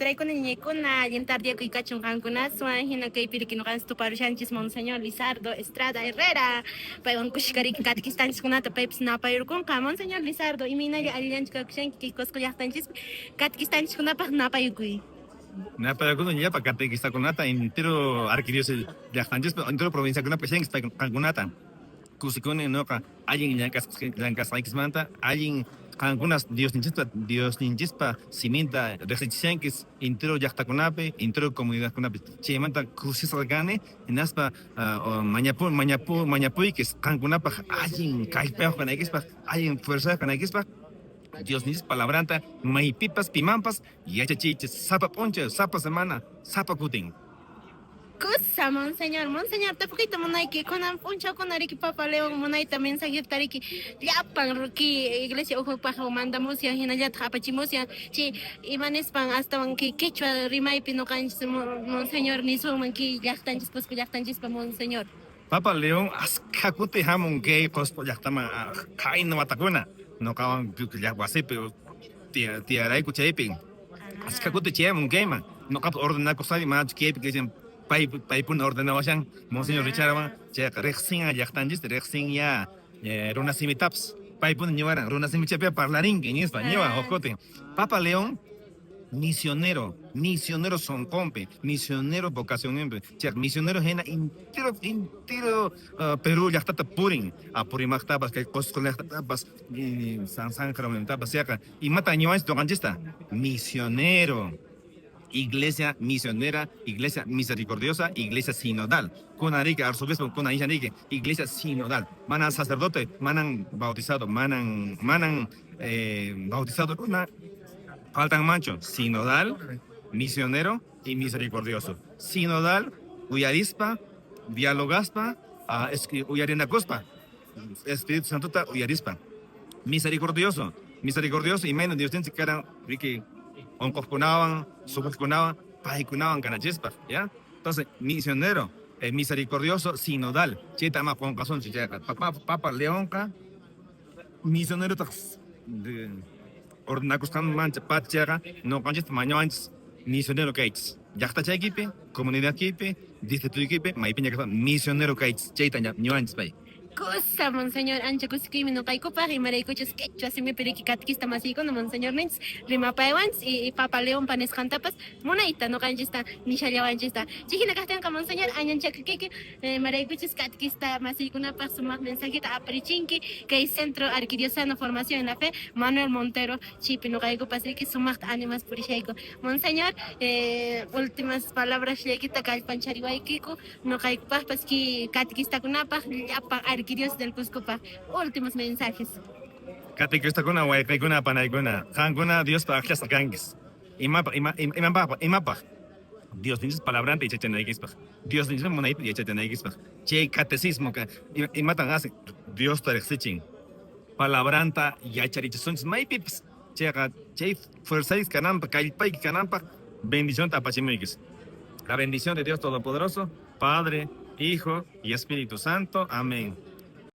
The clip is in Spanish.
Traiko niñekuna, yentardia kuikachunkankuna, suan hina kay pirikinokan stuparushanchis Monseñor Lizardo Estrada Herrera, paywan kushkariki katkistantishkunata paypis napayurkunqa, Monseñor Lizardo, iminalla allianchika kushanki kay llaqtanchis katkistantishkunapaq napayukuy. Napa kuno yapa katekista entero arquidiócesis llaqtanchispa entero provincia kunapa shengispa kankunata kusikuni noqa allin llank'asqaykismanta allin qankunas Dios ninchispa siminta reqsichishankis entero llaqtakunapi entero comunidadkunapi chaymanta kusisqa kani hinaspa mañapuykis qankunapaq allin kallpayuq kanaykispa allin fuerza kanaykispa Dios nisis palabranta maypipas pimampas yachachichis sapa poncha sapa semana sapa kutin. Kusa, Monseñor, te poquito monayki, kunan puncha kunariki Papa León monayta mensaje tariki, llapan ruki iglesia ujupaja mandamusia hinallata apachimusia, chi imanespan hasta manki quechua rimaypi no canchis Monseñor ni sumanki llaqtanchis pusku llaqtanchispa Monseñor. Papa León askakuti hamun gay pospo llaqtama kaina watakuna no kawan llaqwasipi tiarayku chaypi askakuti chayamun gayman no kap ordenako sali machu kaypi que paypuna ordenawashan Monseñor Richardman chay reqsin llaqtanchis reqsin ya runasimitaps paypuna ñiwaran runasimichapi parlarinki nispa ñiwa ojote Papa León misionero son compe, misionero vocación chay misionero hena entero Perú llaqtata purin apurimaqtapas kay Cusco llaqtatapas San Jerónimotapas yaqa imata ñiwanchis toqanchista misionero iglesia misionera, iglesia misericordiosa, iglesia sinodal. Kunariki, arzobispo, kunaishaniki, iglesia sinodal. Manan sacerdote, manan bautizado, manan bautizado, faltan mancho, sinodal, misionero y misericordioso. Sinodal, uyarispa, dialogaspa, uyarinacospa, Espíritu Santo uyarispa. Misericordioso y menos Dios tiene que eran Ricky. Onkokunawan, subukunawan, pajikunawan kanachispa, ¿ya? Entonces, misionero, misericordioso, sinodal. Chita más con razón, chichaca. Papa Leonca, misionero, ordenacuscan mancha, pachaga, no canchis, mañanchis, misionero kaits. Ya está equipe, comunidad equipe, distrito equipe, maipiña que misionero kaits, chita, ñuanchis, pay. Kusa, Monseñor, ancha kuskimi no kaikupa, rimaraykuchus quechua, simi piriki katkista masiko, no Monseñor nins, rimapayawans, y Papa León panes cantapas, monaita, no canchista, ni shallawanchista. Chihina kastenka, Monseñor, añanchakiki, maraykuchus katkista masiko na pa sumak mensajita aprichinki, que hay Centro Arquidiocesano Formación en la Fe, Manuel Montero, chipi no kaikupa, que sumak ánimas purishaiko. Monseñor, últimas palabras, lequita kalpanchariwaikiko, no kaikupa, pues que katkista kunapa, yapa Arquidiócesis del Cusco, últimos mensajes. Catequista kuna waykuna panaykuna qankuna Dios pa akhlasta kankis imapa Dios nichis palabranta yachachanaykispa Dios nichis monayta yachachanaykispa chay catecismo imatan hace Dios tarexichin palabranta yacharichisunchis maypipis chay fuerzais kanampa kallpayki kanampa bendición tapachimuykis la bendición de Dios Todopoderoso Padre Hijo y Espíritu Santo. Amén.